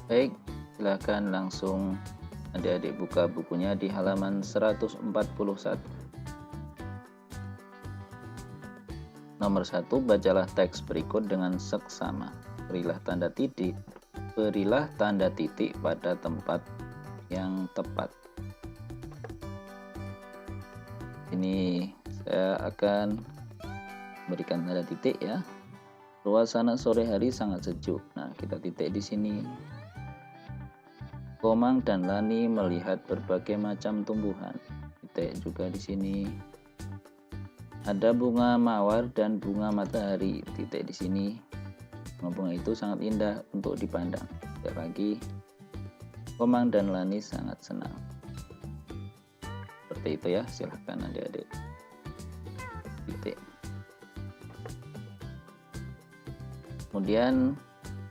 Baik, silakan langsung adik-adik buka bukunya di halaman 141. Nomor 1, bacalah teks berikut dengan seksama. Berilah tanda titik pada tempat yang tepat. Ini saya akan berikan tanda titik ya. Suasana sore hari sangat sejuk. Nah, kita titik di sini. Komang dan Lani melihat berbagai macam tumbuhan. Titik juga di sini. Ada bunga mawar dan bunga matahari. Titik di sini. Bunga itu sangat indah untuk dipandang. Titik lagi. Komang dan Lani sangat senang. Seperti itu ya. Silahkan adik-adik. Titik. Kemudian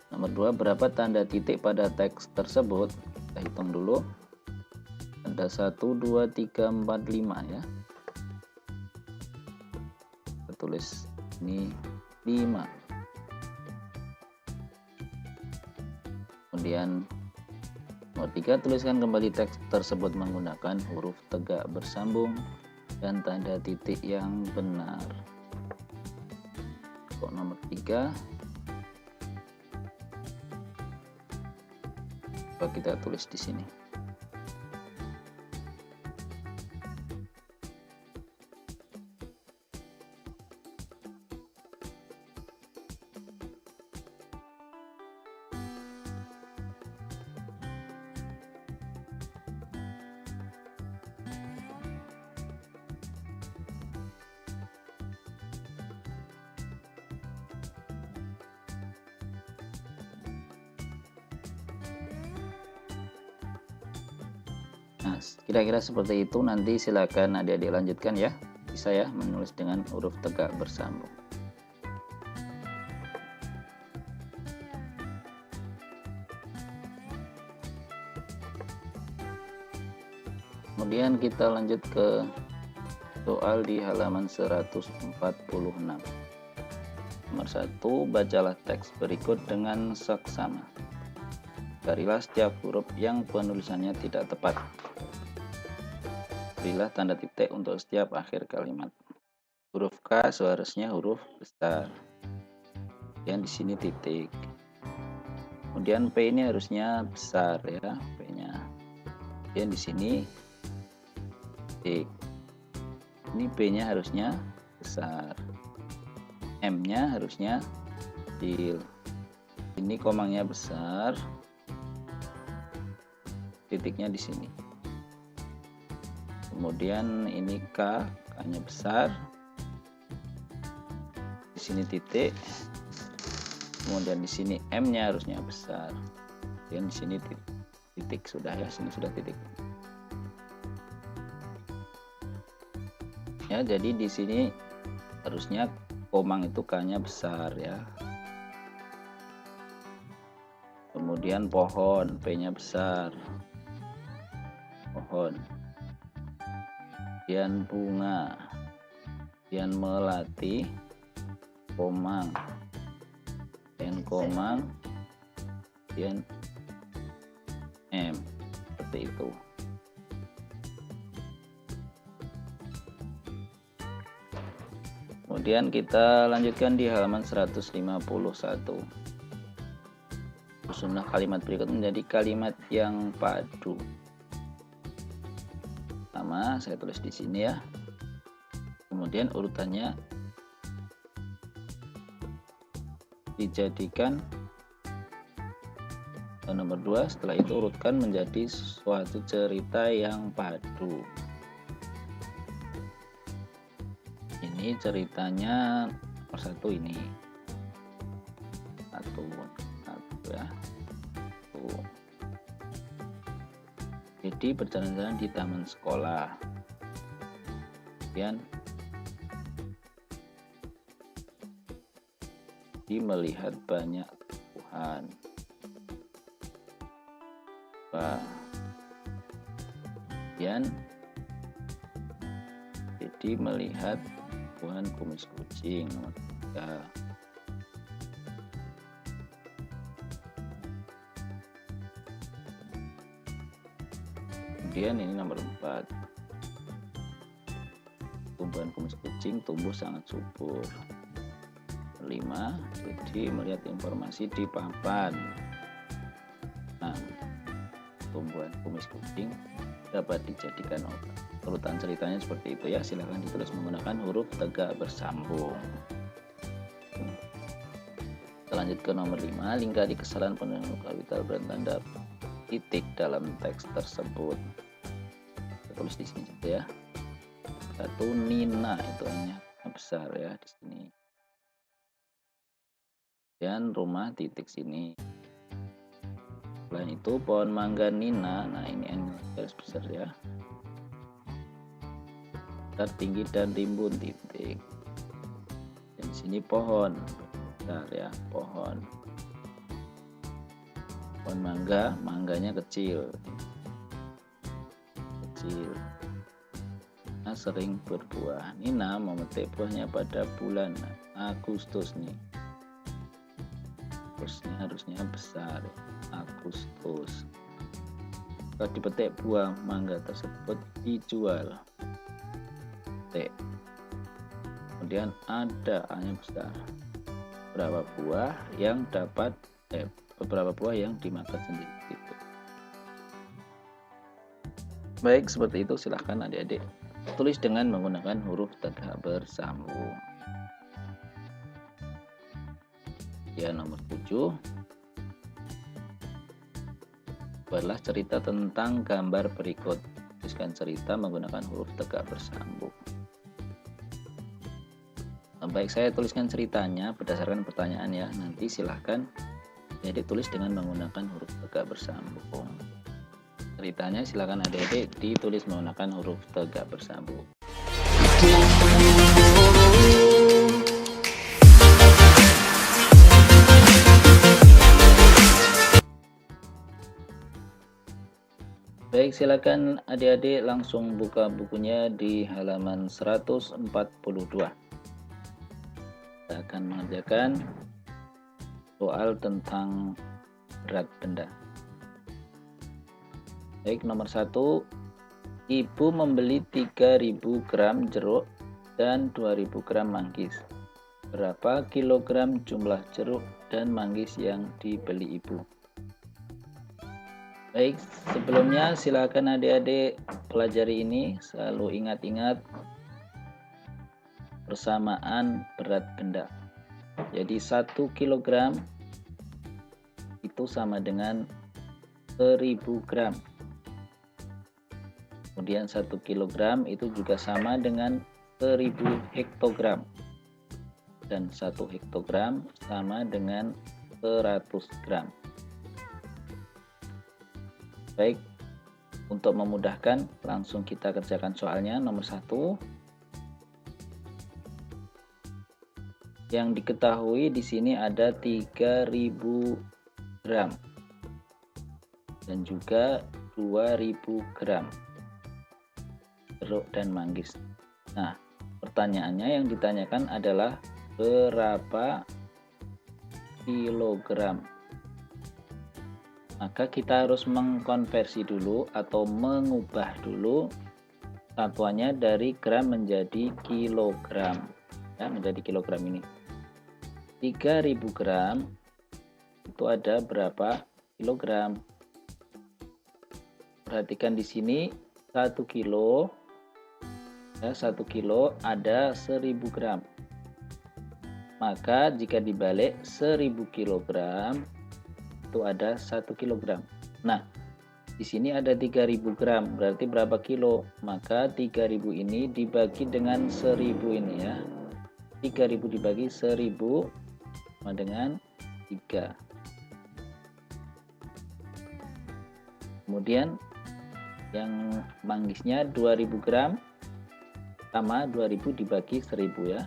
nomor 2, berapa tanda titik pada teks tersebut? Kita hitung dulu. Ada 1, 2, 3, 4, 5 ya. Kita tulis ini 5. Kemudian nomor 3, tuliskan kembali teks tersebut menggunakan huruf tegak bersambung dan tanda titik yang benar. Untuk nomor 3, coba kita tulis di sini. Nah, kira-kira seperti itu. Nanti silakan adik-adik lanjutkan ya. Bisa ya menulis dengan huruf tegak bersambung. Kemudian kita lanjut ke soal di halaman 146. Nomor 1, bacalah teks berikut dengan seksama. Carilah setiap huruf yang penulisannya tidak tepat. Berilah tanda titik untuk setiap akhir kalimat. Huruf K seharusnya huruf besar. Kemudian di sini titik. Kemudian P ini harusnya besar ya, P-nya. Kemudian di sini titik. Ini B-nya harusnya besar. M-nya harusnya kecil. Ini komangnya besar. Titiknya di sini. Kemudian ini K-nya besar. Di sini titik. Kemudian di sini M-nya harusnya besar. Dan di sini titik sudah ya, sini sudah titik. Ya, jadi di sini harusnya komang itu K-nya besar ya. Kemudian pohon, P-nya besar. Pohon. Kemudian bunga, kemudian melati, komang, kemudian komang, kemudian M, seperti itu. Kemudian kita lanjutkan di halaman 151. Susunlah kalimat berikut menjadi kalimat yang padu. Pertama, saya tulis di sini ya. Kemudian urutannya dijadikan nomor 2. Setelah itu urutkan menjadi suatu cerita yang padu. Ini ceritanya nomor 1 ini. Satu ya. Jadi berjalan-jalan di taman sekolah. Kemudian dia melihat banyak tumbuhan. Kemudian jadi melihat tumbuhan kumis kucing. Nomor 3. Kemudian ini nomor 4. Tumbuhan kumis kucing tumbuh sangat subur. 5. Jadi melihat informasi di papan. Nah, tumbuhan kumis kucing dapat dijadikan obat. Urutan ceritanya seperti itu ya. Silahkan ditulis menggunakan huruf tegak bersambung. Kita lanjut ke nomor 5. Lingkari kesalahan penulisan kapital bertanda titik dalam teks tersebut. Kita tulis di sini saja ya. 1. Nina, itu hanya besar ya di sini. Dan rumah titik sini. Selain itu pohon mangga Nina, nah ini garis besar ya. Tinggi dan rimbun titik. Dan di sini pohon besar ya, pohon mangga, mangganya kecil. Nah, sering berbuah. Nina memetik buahnya pada bulan Agustus nih. Harusnya besar, Agustus. Kalau dipetik buah mangga tersebut dijual. Kemudian ada hanya besar. Beberapa buah yang dimakan sendiri gitu. Baik, seperti itu. Silahkan adik-adik tulis dengan menggunakan huruf tegak bersambung. Ya, nomor 7. Buatlah cerita tentang gambar berikut. Tuliskan cerita menggunakan huruf tegak bersambung. Baik, saya tuliskan ceritanya berdasarkan pertanyaan ya. Nanti silahkan adik tulis dengan menggunakan huruf tegak bersambung. Ceritanya silahkan adik-adik ditulis menggunakan huruf tegak bersambung. Baik, silakan adik-adik langsung buka bukunya di halaman 142. Kita akan mengerjakan soal tentang berat benda. Baik, nomor 1. Ibu membeli 3000 gram jeruk dan 2000 gram manggis. Berapa kilogram jumlah jeruk dan manggis yang dibeli ibu? Baik, sebelumnya silakan adik-adik pelajari ini, selalu ingat-ingat persamaan berat benda. Jadi 1 kilogram itu sama dengan 1000 gram. Kemudian 1 kilogram itu juga sama dengan 1000 hektogram. Dan 1 hektogram sama dengan 100 gram. Baik, untuk memudahkan langsung kita kerjakan soalnya. Nomor 1. Yang diketahui di sini ada 3000 gram dan juga 2000 gram jeruk dan manggis. Nah, pertanyaannya yang ditanyakan adalah berapa kilogram. Maka kita harus mengkonversi dulu atau mengubah dulu satuannya dari gram menjadi kilogram ya, menjadi kilogram ini. 3000 gram itu ada berapa kilogram? Perhatikan di sini 1 kilo ya, 1 kilo ada 1000 gram. Maka jika dibalik 1000 kilogram itu ada 1 kilogram. Nah, di sini ada 3000 gram, berarti berapa kilo? Maka 3000 ini dibagi dengan 1000 ini ya. 3000 dibagi 1000 sama dengan 3. Kemudian yang manggisnya 2000 gram sama 2000 dibagi 1000 ya.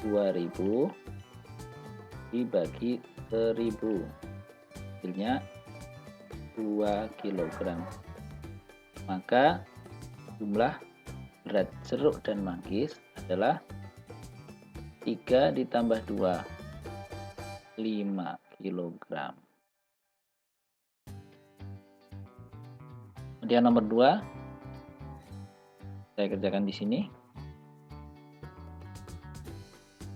2000 dibagi 1000. Hasilnya 2 kg. Maka jumlah berat jeruk dan manggis adalah 3 ditambah 2, 5 kg. Kemudian nomor 2, saya kerjakan di sini.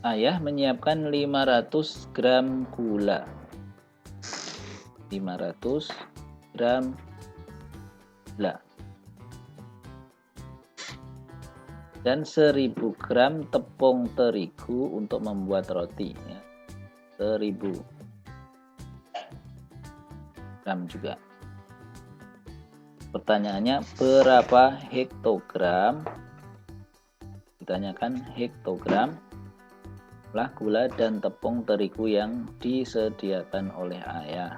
Ayah menyiapkan 500 gram gula. 500 gram gula. Dan 1000 gram tepung terigu untuk membuat roti. Ya. 1000 gram juga. Pertanyaannya, berapa hektogram? Ditanyakan hektogram jumlah gula dan tepung terigu yang disediakan oleh ayah.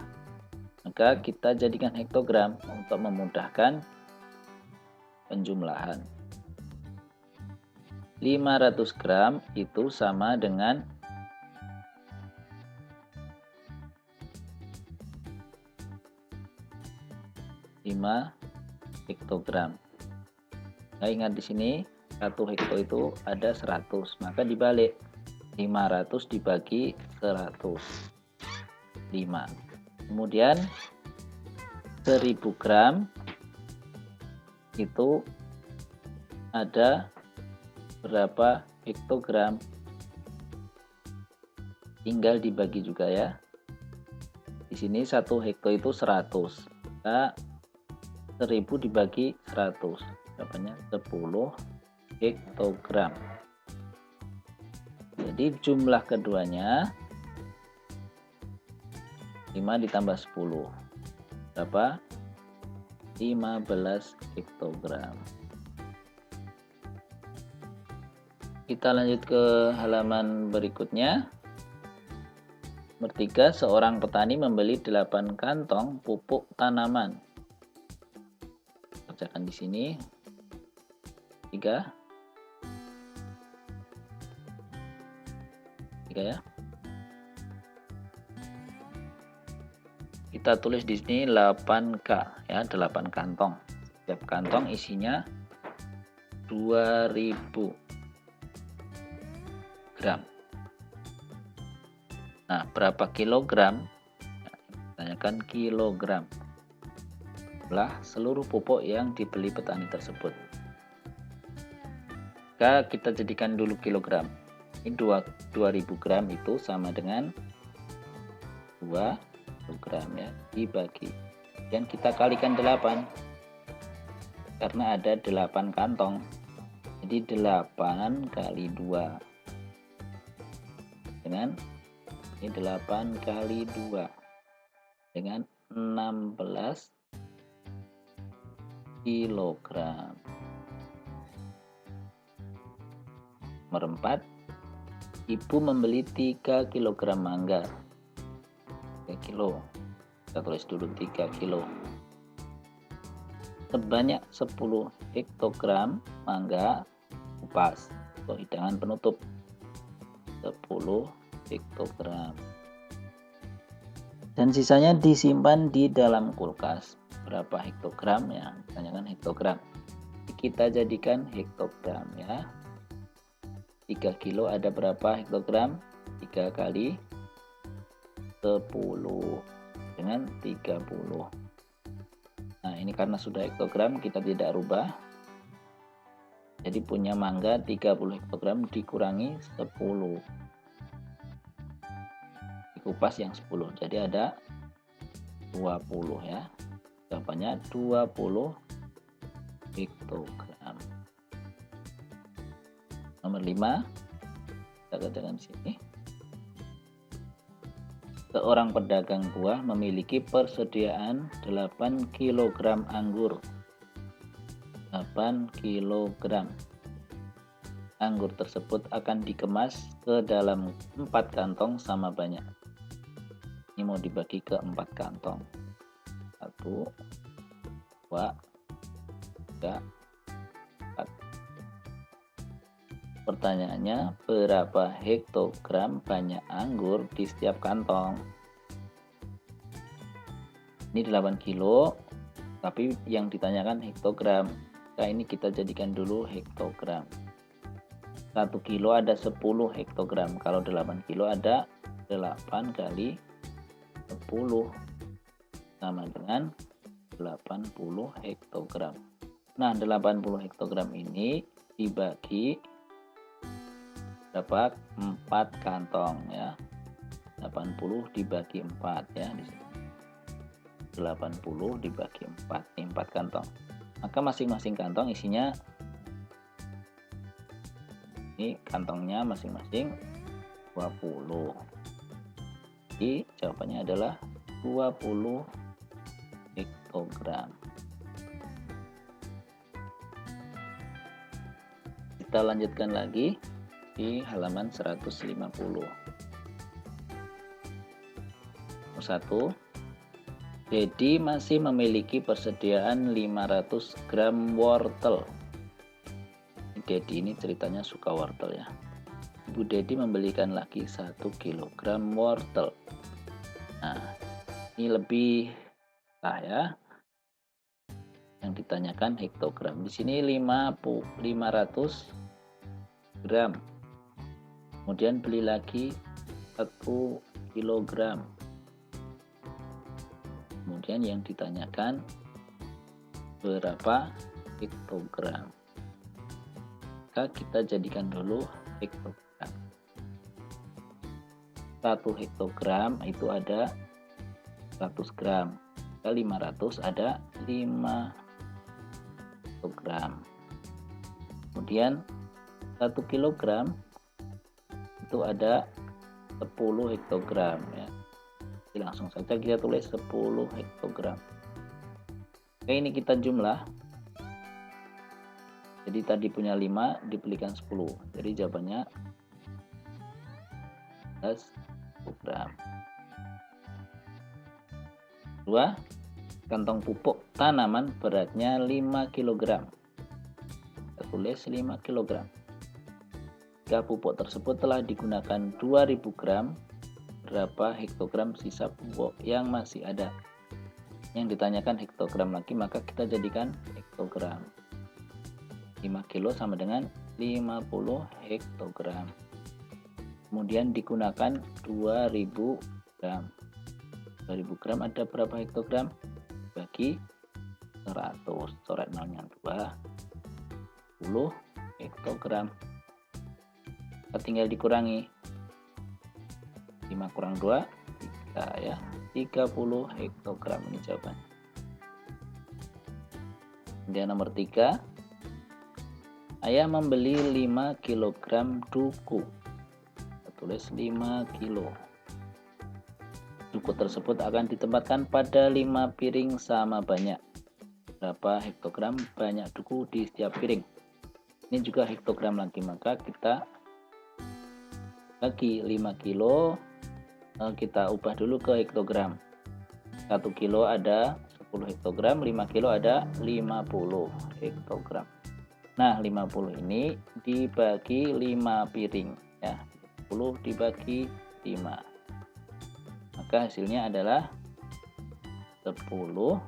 Maka kita jadikan hektogram untuk memudahkan penjumlahan. 500 gram itu sama dengan 5 hektogram. Nah, ingat di sini 1 hekto itu ada 100, maka dibalik 500 dibagi 100, 5. Kemudian 1000 gram itu ada berapa hektogram? Tinggal dibagi juga ya. Di sini 1 hekto itu 100. Maka 1000 dibagi 100, berapanya? 10 hektogram. Jadi jumlah keduanya 5 ditambah 10 berapa? 15 hektogram. Kita lanjut ke halaman berikutnya. Nomor 3, seorang petani membeli 8 kantong pupuk tanaman. Kerjakan di sini. 3 ya. Kita tulis di sini 8K ya, 8 kantong. Setiap kantong isinya 2000 gram. Nah, berapa kilogram? Tanyakan kilogram. Jumlah seluruh pupuk yang dibeli petani tersebut. Maka kita jadikan dulu kilogram. Ini 2000 gram itu sama dengan 2 gram ya, dibagi. Dan kita kalikan 8. Karena ada 8 kantong. Jadi 8 kali 2. Dengan ini 8 kali 2. Dengan 16 kilogram. Nomor 4, ibu membeli 3 kg mangga. 3 kilo. Kita tulis dulu 3 kilo. Sebanyak 10 hektogram mangga kupas. Untuk hidangan penutup 10 hektogram. Dan sisanya disimpan di dalam kulkas. Berapa hektogram ya? Tanyakan hektogram. Kita jadikan hektogram ya. 3 kilo ada berapa hektogram? 3 kali 10 dengan 30. Nah, ini karena sudah hektogram kita tidak rubah. Jadi punya mangga 30 hektogram dikurangi 10. Dikupas yang 10. Jadi ada 20 ya. Jawabannya 20 hektogram. Nomor 5, kita katakan di sini. Seorang pedagang buah memiliki persediaan 8 kg anggur. 8 kg. Anggur tersebut akan dikemas ke dalam 4 kantong sama banyak. Ini mau dibagi ke 4 kantong. 1, 2, 3, 4. Pertanyaannya, berapa hektogram banyak anggur di setiap kantong? Ini 8 kilo, tapi yang ditanyakan hektogram. Nah, ini kita jadikan dulu hektogram. 1 kilo ada 10 hektogram. Kalau 8 kilo ada 8 kali 10. Sama dengan 80 hektogram. Nah, 80 hektogram ini dibagi berapa? 4 kantong ya. 80 dibagi 4 ya di sini. 80 dibagi 4, ini 4 kantong. Maka masing-masing kantong isinya, ini kantongnya masing-masing 20. Jadi jawabannya adalah 20 hektogram. Kita lanjutkan lagi di halaman 150. 1. Dedi masih memiliki persediaan 500 gram wortel. Dedi ini ceritanya suka wortel ya. Ibu Dedi membelikan lagi 1 kilogram wortel. Nah, ini lebih lah ya. Yang ditanyakan hektogram. Di sini 500 gram. Kemudian beli lagi 1 kilogram. Kemudian yang ditanyakan berapa hektogram. Maka kita jadikan dulu hektogram. 1 hektogram itu ada 100 gram. 500 ada 5 hektogram. Kemudian 1 kilogram itu ada 10 hektogram ya. Langsung saja kita tulis 10 hektogram. Oke, ini kita jumlah. Jadi tadi punya 5 dibelikan 10. Jadi jawabannya 10 gram. 2. Kantong pupuk tanaman beratnya 5 kg. Kita tulis 5 kg. Jika pupuk tersebut telah digunakan 2000 gram, berapa hektogram sisa pupuk yang masih ada? Yang ditanyakan hektogram lagi, maka kita jadikan hektogram. 5 kilo sama dengan 50 hektogram. Kemudian digunakan 2000 gram. 2000 gram ada berapa hektogram? Bagi 100. Coret nolnya 2. 10 hektogram. Kita tinggal dikurangi. 5 kurang 2, 3 ya. 30 hektogram ini jawabannya. Kemudian nomor 3. Ayah membeli 5 kg duku. Kita tulis 5 kilo. Duku tersebut akan ditempatkan pada 5 piring sama banyak. Berapa hektogram banyak duku di setiap piring? Ini juga hektogram lagi, maka kita bagi 5 kilo. Kita ubah dulu ke hektogram. 1 kilo ada 10 hektogram, 5 kilo ada 50 hektogram. Nah, 50 ini dibagi 5 piring ya. 10 dibagi 5. Maka hasilnya adalah 10.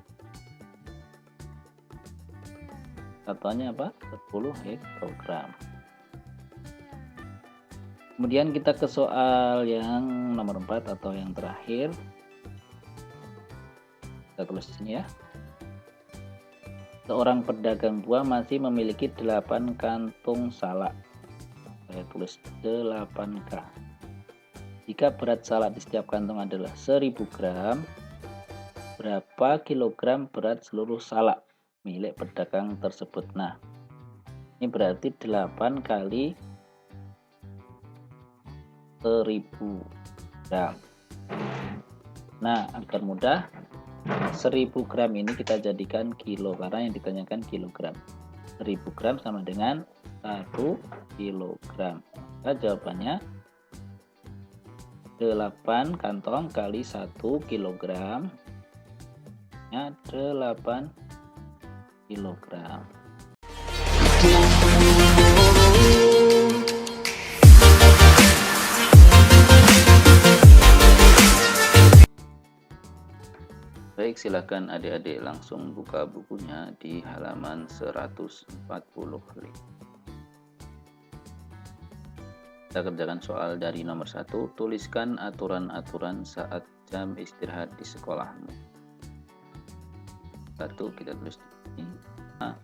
Satuannya apa? 10 hektogram. Kemudian kita ke soal yang nomor 4 atau yang terakhir. Kita tulis di sini ya. Seorang pedagang buah masih memiliki 8 kantung salak. Saya tulis 8K. Jika berat salak di setiap kantong adalah 1000 gram, berapa kilogram berat seluruh salak milik pedagang tersebut? Nah, ini berarti 8 kali 1000 gram. Nah, agar mudah, 1000 gram ini kita jadikan kilo karena yang ditanyakan kilogram. 1000 gram sama dengan 1 kilogram. Maka jawabannya 8 kantong kali 1 kilogram ya 8 kilogram. Baik, silakan adik-adik langsung buka bukunya di halaman 145. Kita kerjakan soal dari nomor 1. Tuliskan aturan-aturan saat jam istirahat di sekolahmu. 1 kita tulis di sini. A,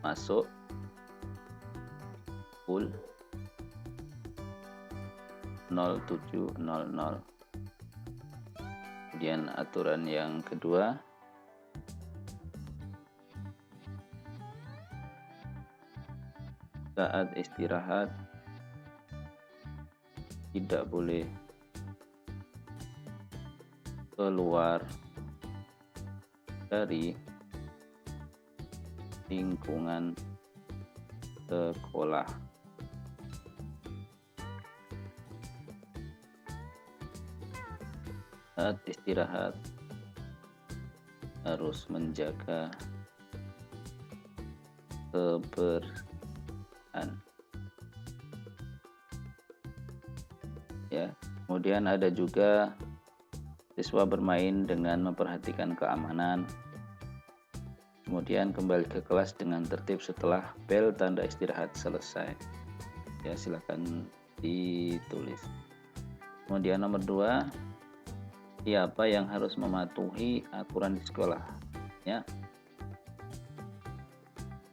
masuk full 0700. Kemudian aturan yang kedua, saat istirahat tidak boleh keluar dari lingkungan sekolah. Saat istirahat harus menjaga kebersihan. Ya, kemudian ada juga siswa bermain dengan memperhatikan keamanan. Kemudian kembali ke kelas dengan tertib setelah bel tanda istirahat selesai. Ya, silakan ditulis. Kemudian nomor 2, siapa yang harus mematuhi aturan di sekolah? Ya,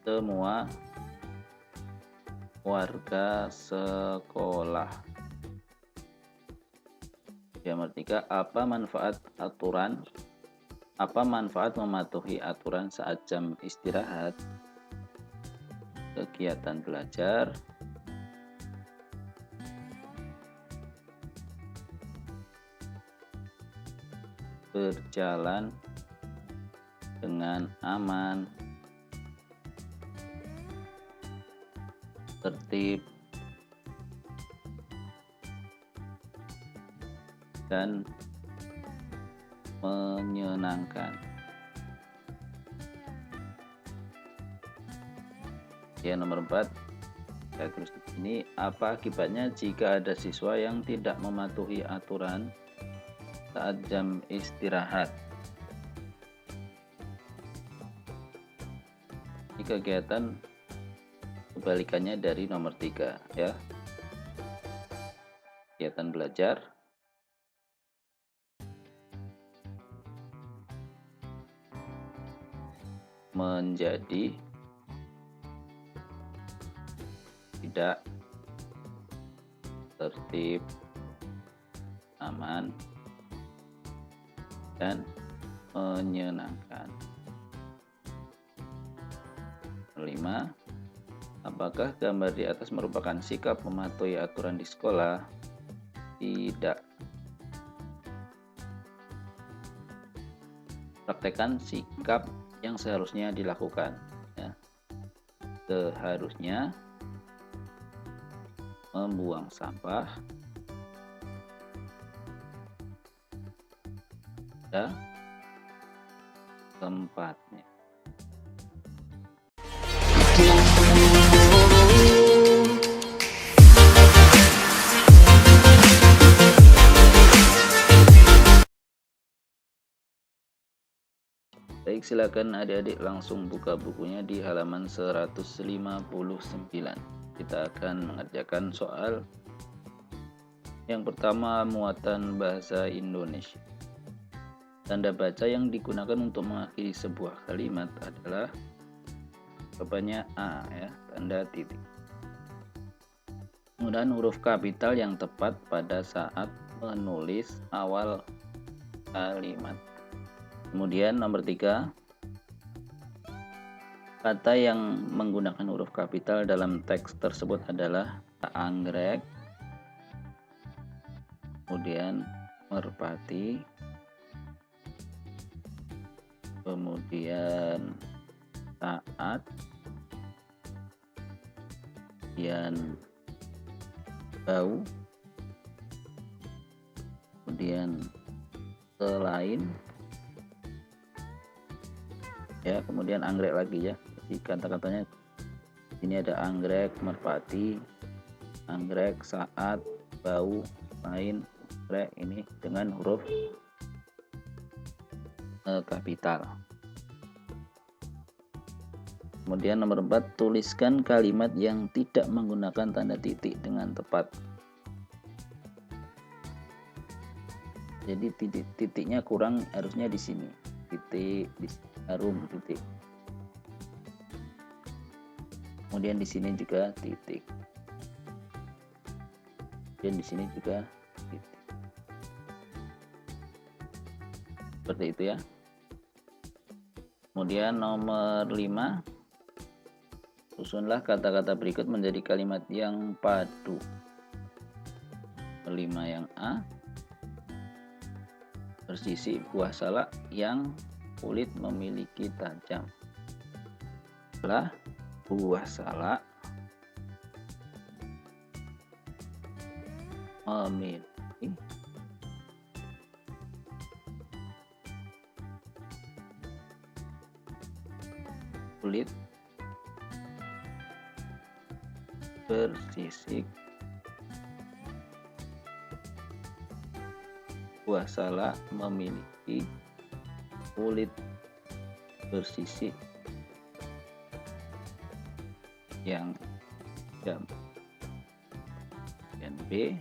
semua warga sekolah. Yang nomor 3, apa manfaat mematuhi aturan saat jam istirahat? Kegiatan belajar, berjalan dengan aman, tertib, dan menyenangkan. Ya, nomor 4, saya tulis di sini, apa akibatnya jika ada siswa yang tidak mematuhi aturan saat jam istirahat? Ini kegiatan kebalikannya dari nomor 3, ya. Kegiatan belajar, menjadi tidak tertib, aman, dan menyenangkan. 5, apakah gambar di atas merupakan sikap mematuhi aturan di sekolah? Tidak. Praktekkan sikap yang seharusnya dilakukan. Ya. Seharusnya membuang sampah pada tempatnya. Baik, silakan adik-adik langsung buka bukunya di halaman 159. Kita akan mengerjakan soal yang pertama, muatan bahasa Indonesia. Tanda baca yang digunakan untuk mengakhiri sebuah kalimat adalah jawabannya A, ya, tanda titik. Kemudian huruf kapital yang tepat pada saat menulis awal kalimat. Kemudian nomor 3, kata yang menggunakan huruf kapital dalam teks tersebut adalah anggrek, kemudian merpati, kemudian saat, kemudian bau, kemudian selain, ya, kemudian anggrek lagi, ya. Jadi kata-katanya ini ada anggrek, merpati, anggrek, saat, bau, lain, anggrek, ini dengan huruf kapital. Kemudian nomor 4, tuliskan kalimat yang tidak menggunakan tanda titik dengan tepat. Jadi titiknya kurang, harusnya di sini. titik, di sini harum titik. Kemudian di sini juga titik. Dan di sini juga titik. Seperti itu ya. Kemudian nomor 5, susunlah kata-kata berikut menjadi kalimat yang padu. 5 yang A, bersisi buah salak yang kulit memiliki tajam. Setelah buah salak memiliki kulit bersisik. Buah salak memiliki kulit bersisik yang tajam. Dan B,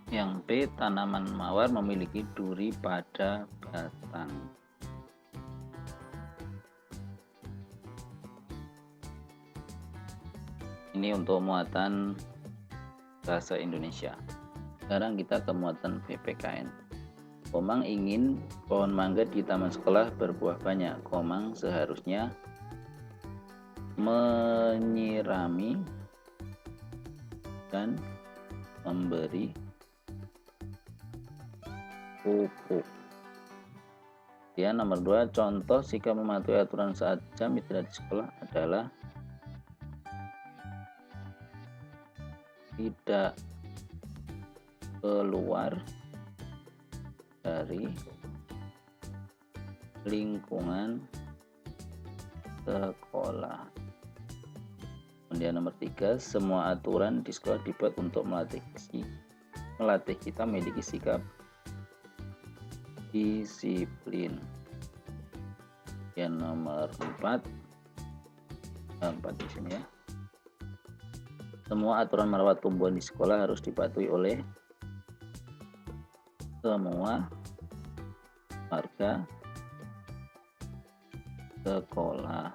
yang B, tanaman mawar memiliki duri pada batang. Ini untuk muatan bahasa Indonesia. Sekarang kita ke muatan PPKN. Komang ingin pohon mangga di taman sekolah berbuah banyak. Komang seharusnya menyirami dan memberi pupuk. Ya, nomor 2, contoh sikap mematuhi aturan saat jam istirahat di sekolah adalah tidak keluar dari lingkungan sekolah. Kemudian nomor 3, semua aturan di sekolah dibuat untuk melatih kita memiliki sikap disiplin. Yang nomor 4 di sini ya. Semua aturan merawat tumbuhan di sekolah harus dipatuhi oleh semua warga sekolah.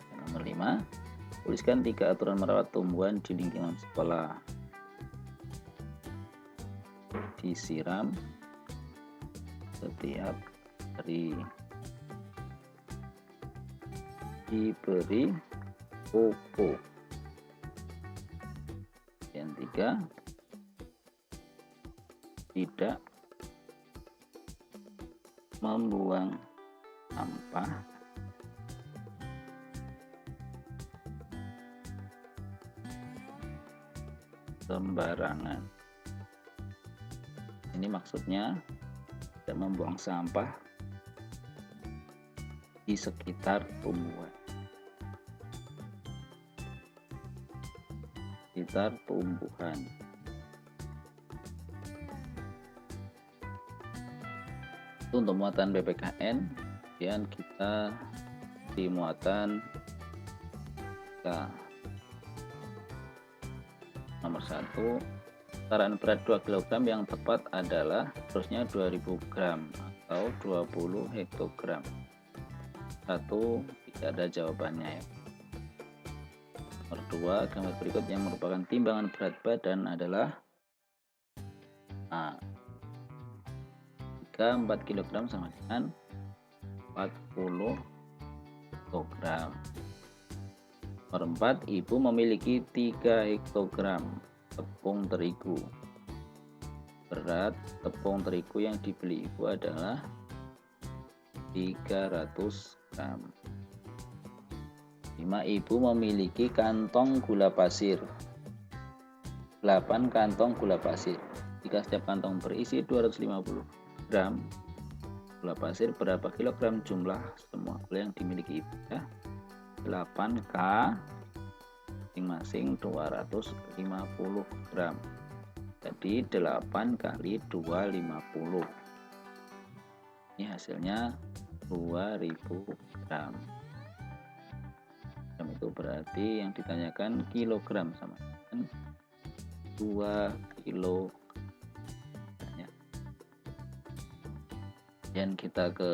Yang nomor 5, tuliskan 3 aturan merawat tumbuhan di lingkungan sekolah. Disiram setiap hari, diberi pupuk. Yang 3, tidak membuang sampah sembarangan. Ini maksudnya tidak membuang sampah di sekitar tumbuhan. Itu untuk muatan PPKN. Kemudian kita di muatan nomor 1, takaran berat 2 kg yang tepat adalah harusnya 2000 gram atau 20 hektogram. 1, tidak ada jawabannya ya. Nomor 2, gambar berikut yang merupakan timbangan berat badan adalah A. 4 kg sama dengan 40 hektogram. Nomor 4, ibu memiliki 3 hektogram tepung terigu. Berat tepung terigu yang dibeli ibu adalah 300 gram. 5, ibu memiliki kantong gula pasir. 8 kantong gula pasir. Jika setiap kantong berisi 250 gram gula pasir, berapa kilogram jumlah semua gula yang dimiliki ibu ya? 8K masing-masing 250 gram. Jadi 8 kali 250. Ini hasilnya 2000 gram. Itu berarti yang ditanyakan kilogram, sama dengan 2 kilo. Dan kita ke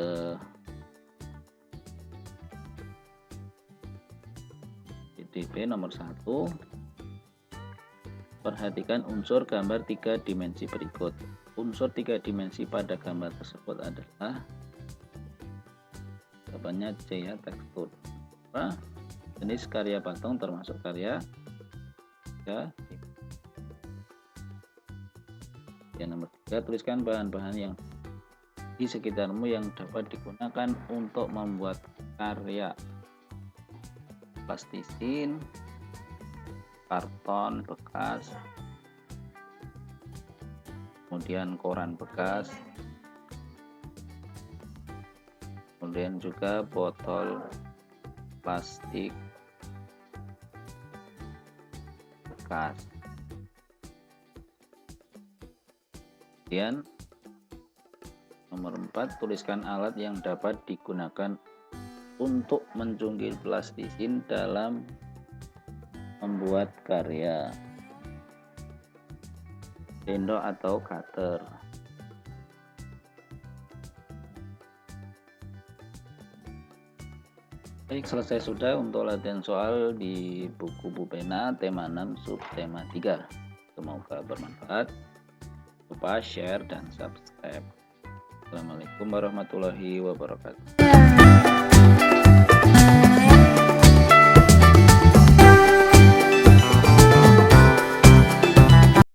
PDB nomor 1. Perhatikan unsur gambar 3 dimensi berikut. Unsur 3 dimensi pada gambar tersebut adalah, jawabannya C ya, tekstur. Jenis karya patung termasuk karya ya. Yang nomor 3, tuliskan bahan-bahan yang di sekitarmu yang dapat digunakan untuk membuat karya. Plastisin, karton bekas, kemudian koran bekas, kemudian juga botol plastik bekas. Kemudian nomor 4, tuliskan alat yang dapat digunakan untuk mencungkil plastisin dalam membuat karya. Sendok atau cutter. Baik, selesai sudah untuk latihan soal di buku Bupena tema 6 subtema 3. Semoga bermanfaat. Lupa share dan subscribe. Assalamualaikum warahmatullahi wabarakatuh.